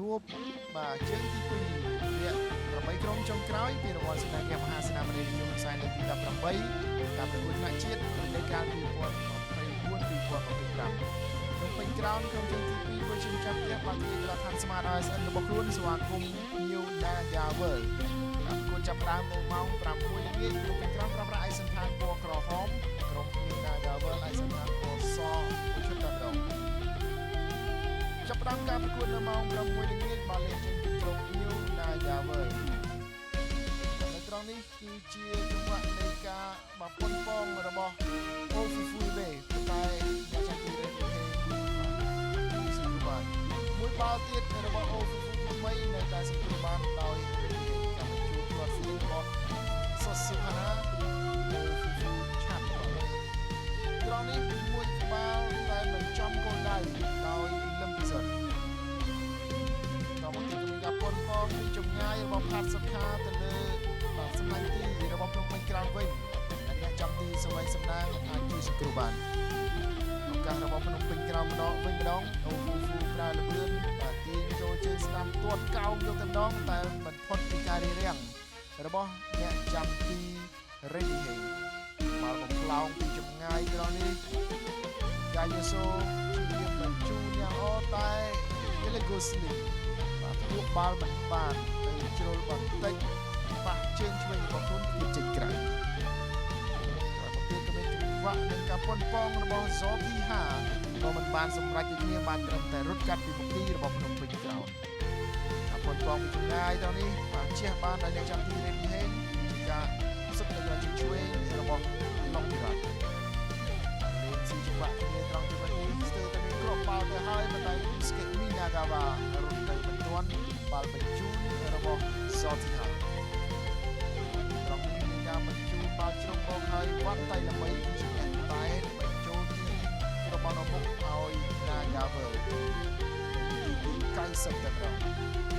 នួបបាទជើងទី2វា8ក្រុមចុងក្រោយពីរង្វាន់ស្នាដៃមហាសេនាបតីនិយមខ្សែលើកទី18ការប្រកួតថ្នាក់ជាតិរដូវកាល2024-2025នៅពេញក្រោនក្រុមជើងទី2វិជាចាប់ផ្ទះបានទីកីឡដ្ឋានស្មាត ASN របស់ខ្លួនស្វាគមន៍ New Naga World ការប្រកួតចាប់ផ្ដើមនៅម៉ោង 6 ល្ងាចនៅពេញក្រោនប្រើប្រាស់ឯកសណ្ឋានពណ៌ក្រហមក្រុម New Naga World ឯកសណ្ឋានពណ៌សមួយឈុតតែម្ដងចាប់ផ្ដើមការប្រកួតនៅម៉ោង 6 ល្ងាចបានលេងចេញពីក្រុម New Naga World នៅត្រង់នេះគឺជាចង្វាក់នៃការបំពន់ពងរបស់ Ofufuibe តែអ្នកចាក់ទីរ៉េមួយបាល់ទៀតរបស់ Ofufuibe នៅតែសង្គ្រោះបានដោយកម្មជួបគាត់ស្លេងរបស់ Sosuhana Ofufu ឆាប់ត្រង់នេះមួយក្បាលតែមិនចំគោលដៅដោយលឹមពិសិដ្ឋតមកទីមានការប៉ុនប៉ងពីចម្ងាយរបស់ផាត់សុខាទៅលើសម្លាញ់ទីរបស់ភ្នំពេញក្រោមវិញដែលអ្នកចាំទីសវ័យសំណាងអាចជួយសង្គ្រោះបានឱកាសរបស់ភ្នំពេញក្រោមម្ដងវិញម្ដង Ofufu ប្រើលឿនបាទទាញចូលជើងស្ដាំទាត់កោងយកតែម្ដងតែមិនផុតពីការរារាំងរបស់អ្នកចាំទី Ready Hay បាល់បំផ្លោងពីចម្ងាយត្រង់នេះកាយសូជាបញ្ជូនយ៉ាងអតែ Yelegosli បាទពួកបាល់មិនបានទៅជ្រុលបន្តិចប៉ះជើងឆ្វេងរបស់ខ្លួនវាចេញក្រៅហើយមកទៀតក៏មានចង្វាក់នឹងការប៉ុនប៉ងរបស់ Zotiha ក៏មិនបានសម្រេចដូចគ្នាបានត្រឹមតែរត់កាត់ពីមុខទីរបស់ភ្នំពេញក្រោមការប៉ុនប៉ងពីចម្ងាយទៅនេះបានជះបានដល់អ្នកចាំទី Ready Hay ការសុទ្ធតែយកជើងឆ្វេងរបស់ឡុងពីរ៉ាលេងស៊ីចង្វាក់គ្នាត្រង់ទីនេះស្ទើរតែមានគ្រាប់បាល់ទៅហើយប៉ុន្តែ Skate Minagawa រត់ទៅមិនទាន់បាល់បញ្ជូនរបស់ Zotiha ត្រង់នេះមានការបញ្ជូនបាល់ជ្រុំមកហើយវត្តៃល្បីជាអ្នកតែបញ្ចូលទីរបស់នៅមុខឲ្យ Naga World ទី90តែម្ដង